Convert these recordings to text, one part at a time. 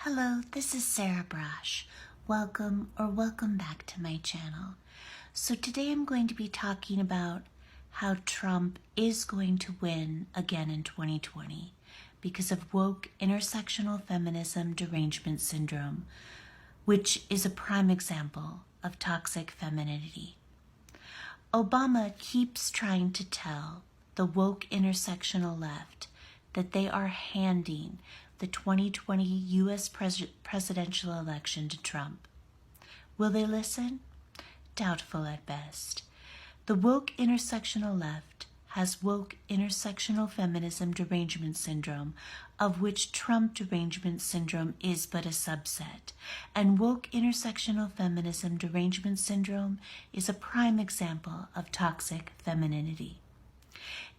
Hello, this is Sarah Braasch. Welcome back to my channel. So today I'm going to be talking about how Trump is going to win again in 2020 because of woke intersectional feminism derangement syndrome, which is a prime example of toxic femininity. Obama keeps trying to tell the woke intersectional left that they are handing the 2020 U.S. presidential election to Trump. Will they listen? Doubtful at best. The woke intersectional left has woke intersectional feminism derangement syndrome, of which Trump derangement syndrome is but a subset, and woke intersectional feminism derangement syndrome is a prime example of toxic femininity.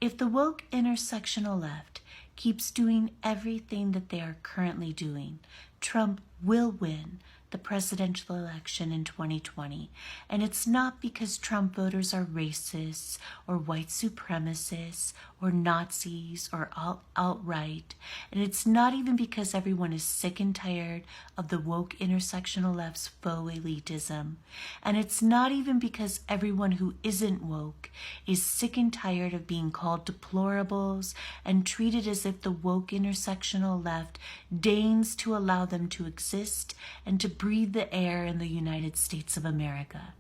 If the woke intersectional left keeps doing everything that they are currently doing, Trump will win the presidential election in 2020. And it's not because Trump voters are racists or white supremacists or Nazis or alt-right. And it's not even because everyone is sick and tired of the woke intersectional left's faux elitism. And it's not even because everyone who isn't woke is sick and tired of being called deplorables and treated as if the woke intersectional left deigns to allow them to exist and to breathe the air in the United States of America.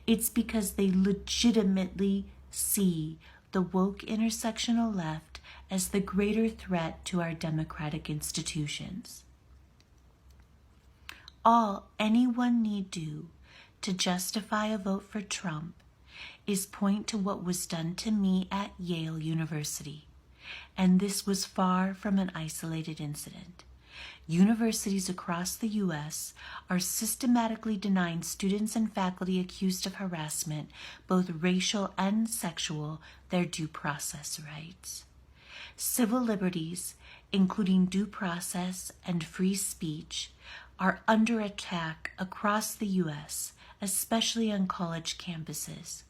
It's because they legitimately see the woke intersectional left as the greater threat to our democratic institutions. All anyone need do to justify a vote for Trump is point to what was done to me at Yale University. And this was far from an isolated incident. Universities across the U.S. are systematically denying students and faculty accused of harassment, both racial and sexual, their due process rights. Civil liberties, including due process and free speech, are under attack across the U.S., especially on college campuses.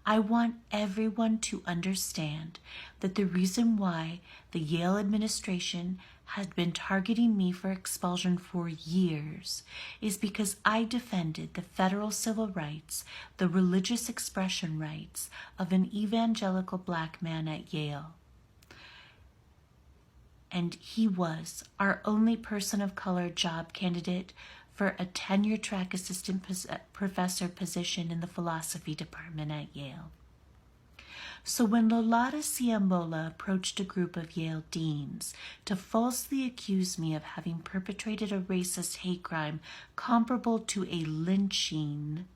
I want everyone to understand that the reason why the Yale administration had been targeting me for expulsion for years is because I defended the federal civil rights, the religious expression rights of an evangelical black man at Yale. And he was our only person of color job candidate for a tenure-track assistant professor position in the philosophy department at Yale. So when Lolita Ciambola approached a group of Yale deans to falsely accuse me of having perpetrated a racist hate crime comparable to a lynching,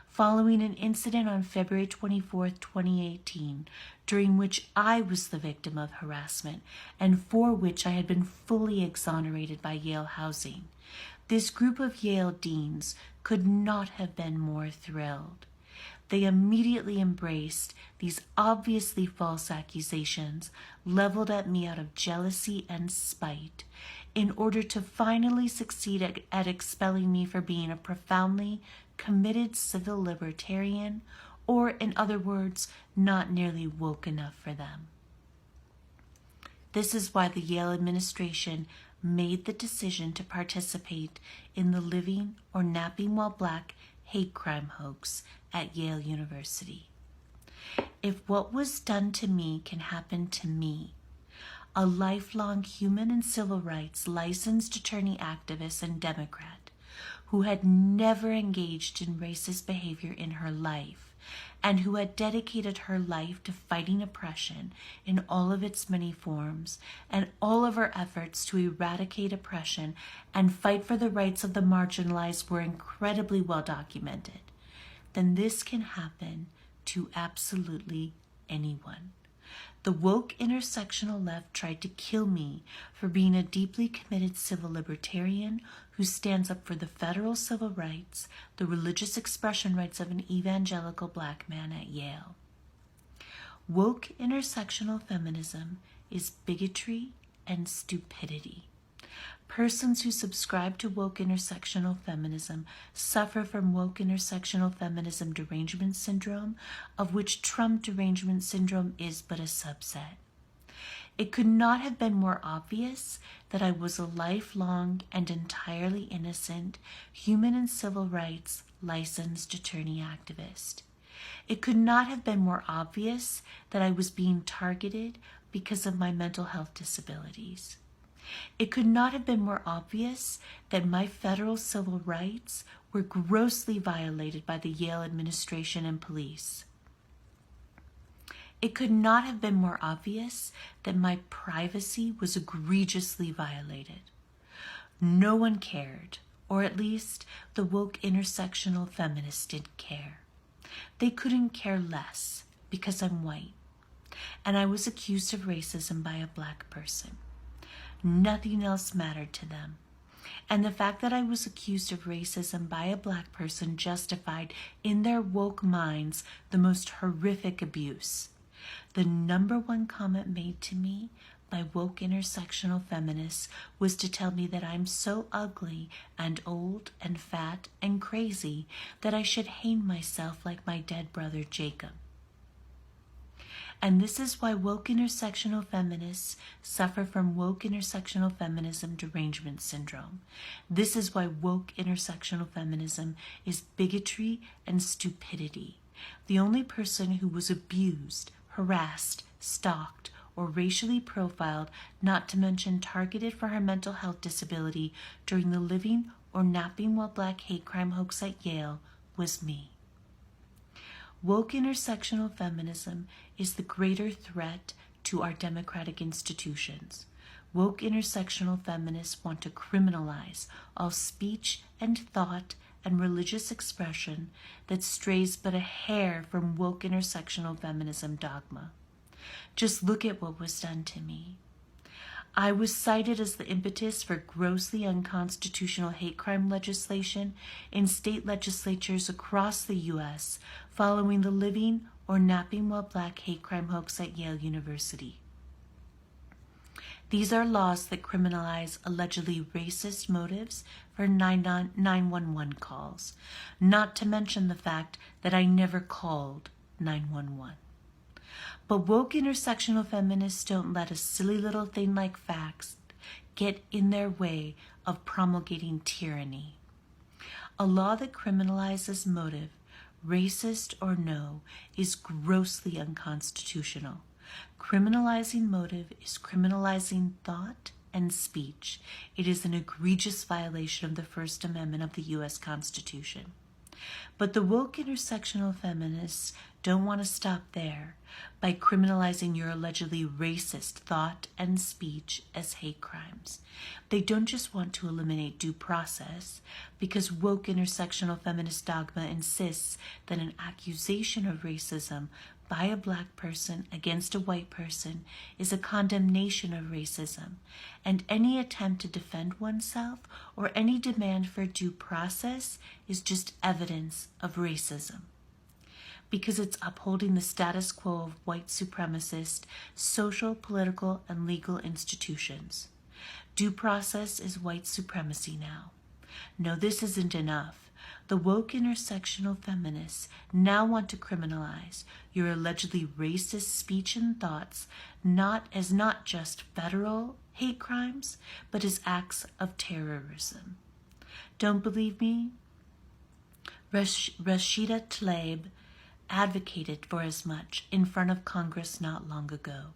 following an incident on February 24, 2018, during which I was the victim of harassment and for which I had been fully exonerated by Yale Housing, this group of Yale deans could not have been more thrilled. They immediately embraced these obviously false accusations leveled at me out of jealousy and spite in order to finally succeed at expelling me for being a profoundly committed civil libertarian, or in other words, not nearly woke enough for them. This is why the Yale administration made the decision to participate in the Living or Napping While Black hate crime hoax at Yale University. If what was done to me can happen to me, a lifelong human and civil rights licensed attorney activist and Democrat who had never engaged in racist behavior in her life and who had dedicated her life to fighting oppression in all of its many forms, and all of her efforts to eradicate oppression and fight for the rights of the marginalized were incredibly well documented, then this can happen to absolutely anyone. The woke intersectional left tried to kill me for being a deeply committed civil libertarian who stands up for the federal civil rights, the religious expression rights of an evangelical black man at Yale. Woke intersectional feminism is bigotry and stupidity. Persons who subscribe to woke intersectional feminism suffer from woke intersectional feminism derangement syndrome, of which Trump derangement syndrome is but a subset. It could not have been more obvious that I was a lifelong and entirely innocent human and civil rights licensed attorney activist. It could not have been more obvious that I was being targeted because of my mental health disabilities. It could not have been more obvious that my federal civil rights were grossly violated by the Yale administration and police. It could not have been more obvious that my privacy was egregiously violated. No one cared, or at least the woke intersectional feminists didn't care. They couldn't care less because I'm white, and I was accused of racism by a black person. Nothing else mattered to them. And the fact that I was accused of racism by a black person justified in their woke minds the most horrific abuse. The number one comment made to me by woke intersectional feminists was to tell me that I'm so ugly and old and fat and crazy that I should hang myself like my dead brother Jacob. And this is why woke intersectional feminists suffer from woke intersectional feminism derangement syndrome. This is why woke intersectional feminism is bigotry and stupidity. The only person who was abused, harassed, stalked, or racially profiled, not to mention targeted for her mental health disability during the living or napping while black hate crime hoax at Yale was me. Woke intersectional feminism is the greater threat to our democratic institutions. Woke intersectional feminists want to criminalize all speech and thought and religious expression that strays but a hair from woke intersectional feminism dogma. Just look at what was done to me. I was cited as the impetus for grossly unconstitutional hate crime legislation in state legislatures across the U.S. following the living or napping while black hate crime hoax at Yale University. These are laws that criminalize allegedly racist motives for 911 calls, not to mention the fact that I never called 911. But woke intersectional feminists don't let a silly little thing like facts get in their way of promulgating tyranny. A law that criminalizes motive, racist or no, is grossly unconstitutional. Criminalizing motive is criminalizing thought and speech. It is an egregious violation of the First Amendment of the U.S. Constitution. But the woke intersectional feminists don't want to stop there by criminalizing your allegedly racist thought and speech as hate crimes. They don't just want to eliminate due process, because woke intersectional feminist dogma insists that an accusation of racism by a black person against a white person is a condemnation of racism, and any attempt to defend oneself or any demand for due process is just evidence of racism, because it's upholding the status quo of white supremacist social, political, and legal institutions. Due process is white supremacy now. No, this isn't enough. The woke intersectional feminists now want to criminalize your allegedly racist speech and thoughts not just federal hate crimes, but as acts of terrorism. Don't believe me? Rashida Tlaib advocated for as much in front of Congress not long ago.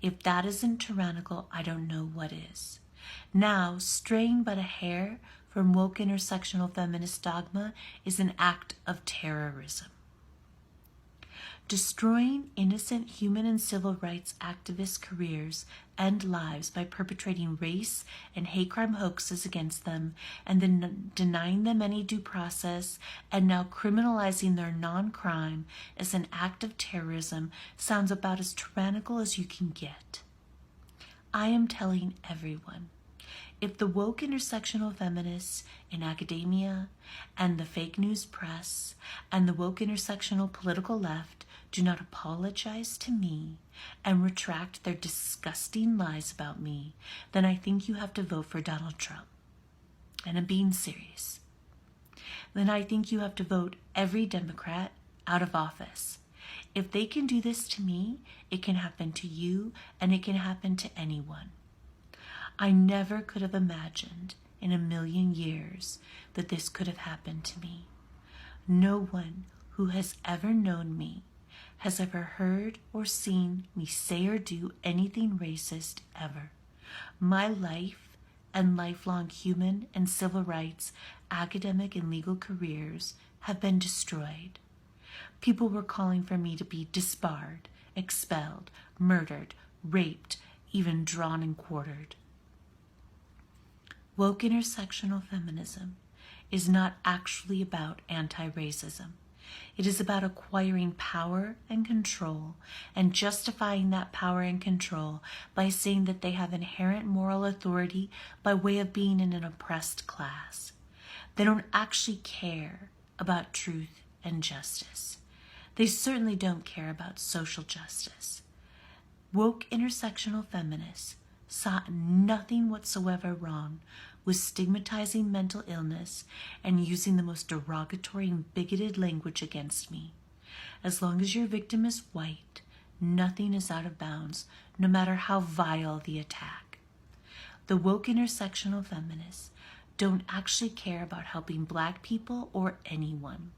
If that isn't tyrannical, I don't know what is. Now, straying but a hair from woke intersectional feminist dogma is an act of terrorism. Destroying innocent human and civil rights activists' careers and lives by perpetrating race and hate crime hoaxes against them and then denying them any due process and now criminalizing their non-crime as an act of terrorism sounds about as tyrannical as you can get. I am telling everyone, if the woke intersectional feminists in academia and the fake news press and the woke intersectional political left do not apologize to me and retract their disgusting lies about me, then I think you have to vote for Donald Trump. And I'm being serious. Then I think you have to vote every Democrat out of office. If they can do this to me, it can happen to you, and it can happen to anyone. I never could have imagined in a million years that this could have happened to me. No one who has ever known me has ever heard or seen me say or do anything racist ever. My life and lifelong human and civil rights, academic and legal careers have been destroyed. People were calling for me to be disbarred, expelled, murdered, raped, even drawn and quartered. Woke intersectional feminism is not actually about anti-racism. It is about acquiring power and control and justifying that power and control by saying that they have inherent moral authority by way of being in an oppressed class. They don't actually care about truth and justice. They certainly don't care about social justice. Woke intersectional feminists saw nothing whatsoever wrong with stigmatizing mental illness and using the most derogatory and bigoted language against me. As long as your victim is white, nothing is out of bounds, no matter how vile the attack. The woke intersectional feminists don't actually care about helping Black people or anyone.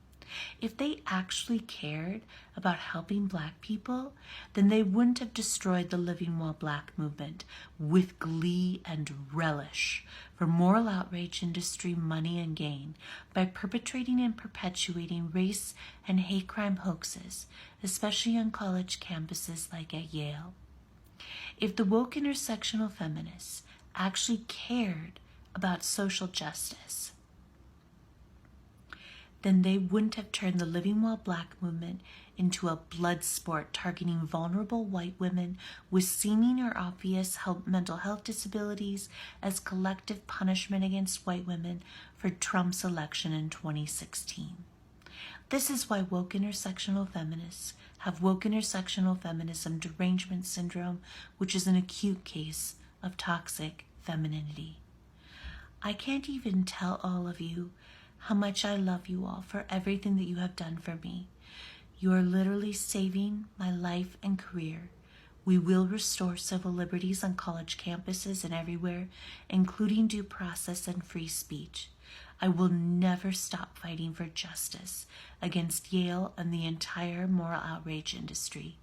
If they actually cared about helping Black people, then they wouldn't have destroyed the Living While Black movement with glee and relish for moral outrage, industry, money, and gain by perpetrating and perpetuating race and hate crime hoaxes, especially on college campuses like at Yale. If the woke intersectional feminists actually cared about social justice, then they wouldn't have turned the Living While Black movement into a blood sport targeting vulnerable white women with seeming or obvious mental health disabilities as collective punishment against white women for Trump's election in 2016. This is why woke intersectional feminists have woke intersectional feminism derangement syndrome, which is an acute case of toxic femininity. I can't even tell all of you how much I love you all for everything that you have done for me. You are literally saving my life and career. We will restore civil liberties on college campuses and everywhere, including due process and free speech. I will never stop fighting for justice against Yale and the entire moral outrage industry.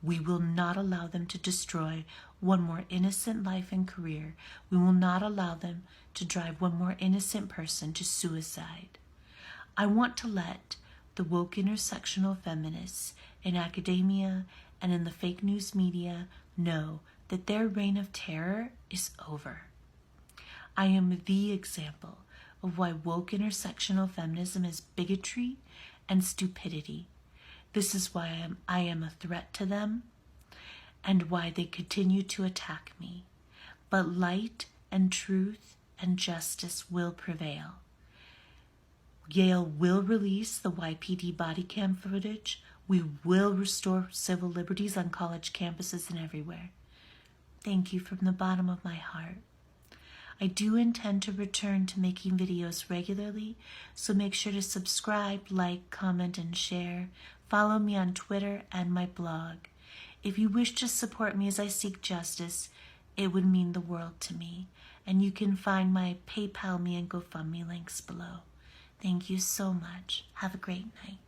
We will not allow them to destroy one more innocent life and career. We will not allow them to drive one more innocent person to suicide. I want to let the woke intersectional feminists in academia and in the fake news media know that their reign of terror is over. I am the example of why woke intersectional feminism is bigotry and stupidity. This is why I am a threat to them and why they continue to attack me. But light and truth and justice will prevail. Yale will release the YPD body cam footage. We will restore civil liberties on college campuses and everywhere. Thank you from the bottom of my heart. I do intend to return to making videos regularly, so make sure to subscribe, like, comment, and share. Follow me on Twitter and my blog. If you wish to support me as I seek justice, it would mean the world to me. And you can find my PayPal me and GoFundMe links below. Thank you so much. Have a great night.